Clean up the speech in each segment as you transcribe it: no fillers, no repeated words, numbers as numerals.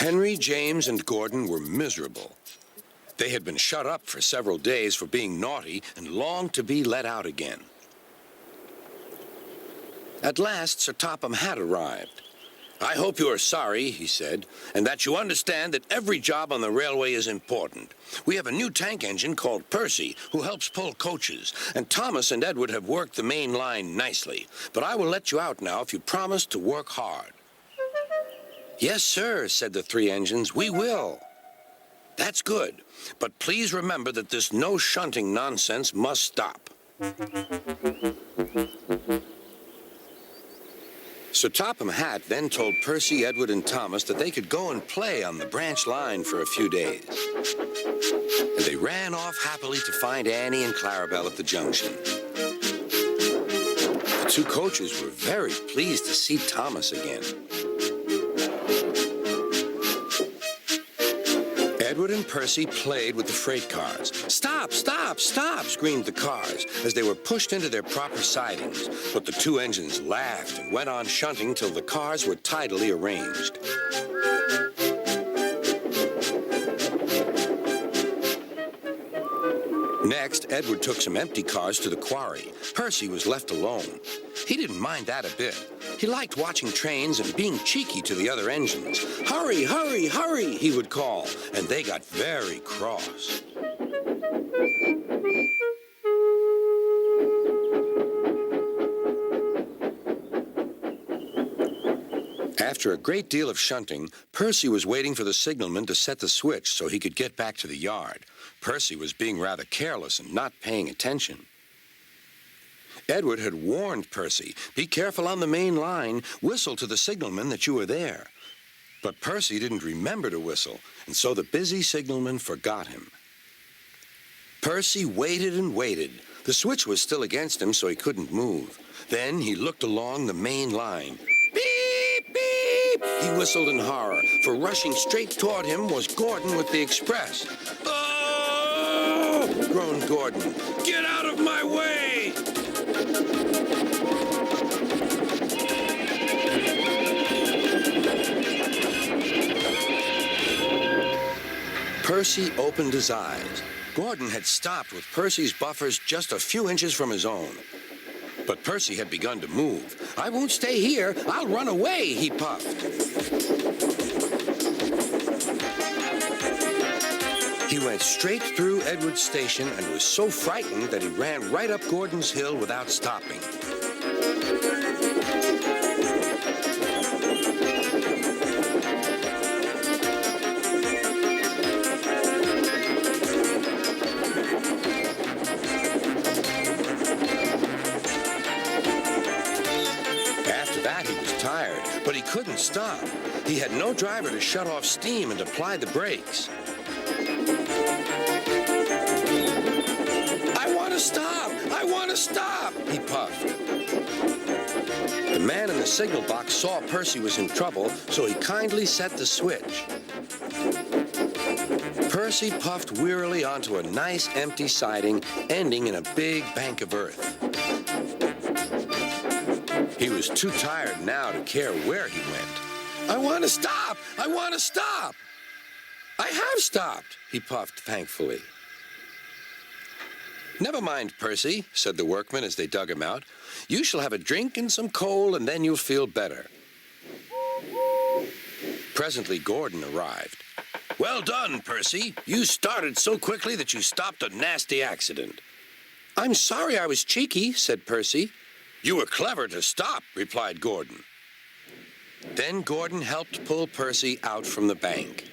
Henry, James, and Gordon were miserable. They had been shut up for several days for being naughty and longed to be let out again. At last, Sir Topham had arrived. "I hope you are sorry," he said, "and that you understand that every job on the railway is important. We have a new tank engine called Percy, who helps pull coaches, and Thomas and Edward have worked the main line nicely. But I will let you out now if you promise to work hard." "Yes, sir," said the three engines, "we will." "That's good. But please remember that this no shunting nonsense must stop." Sir Topham Hatt then told Percy, Edward, and Thomas that they could go and play on the branch line for a few days. And they ran off happily to find Annie and Clarabelle at the junction. The two coaches were very pleased to see Thomas again. Edward and Percy played with the freight cars. "Stop, stop, stop," screamed the cars as they were pushed into their proper sidings. But the two engines laughed and went on shunting till the cars were tidily arranged. Next, Edward took some empty cars to the quarry. Percy was left alone. He didn't mind that a bit. He liked watching trains and being cheeky to the other engines. "Hurry, hurry, hurry," he would call, and they got very cross. After a great deal of shunting, Percy was waiting for the signalman to set the switch so he could get back to the yard. Percy was being rather careless and not paying attention. Edward had warned Percy, "Be careful on the main line. Whistle to the signalman that you are there." But Percy didn't remember to whistle, and so the busy signalman forgot him. Percy waited and waited. The switch was still against him, so he couldn't move. Then he looked along the main line. "Beep, beep!" he whistled in horror, for rushing straight toward him was Gordon with the express. "Oh!" groaned Gordon. "Get out of my way!" Percy opened his eyes. Gordon had stopped with Percy's buffers just a few inches from his own. But Percy had begun to move. "I won't stay here. I'll run away," he puffed. He went straight through Edward's station and was so frightened that he ran right up Gordon's hill without stopping. But he couldn't stop. He had no driver to shut off steam and apply the brakes. "I want to stop! I want to stop!" he puffed. The man in the signal box saw Percy was in trouble, so he kindly set the switch. Percy puffed wearily onto a nice empty siding, ending in a big bank of earth. He was too tired now to care where he went. "I want to stop! I want to stop!" "I have stopped," he puffed thankfully. "Never mind, Percy," said the workmen as they dug him out. "You shall have a drink and some coal, and then you'll feel better." Presently, Gordon arrived. "Well done, Percy. You started so quickly that you stopped a nasty accident." "I'm sorry I was cheeky," said Percy. "You were clever to stop," replied Gordon. Then Gordon helped pull Percy out from the bank.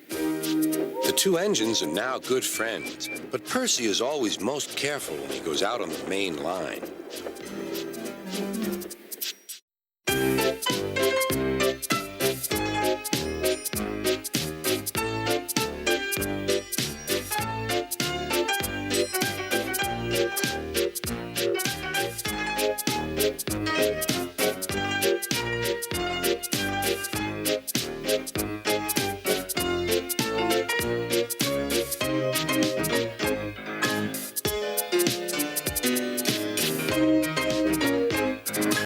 The two engines are now good friends, but Percy is always most careful when he goes out on the main line.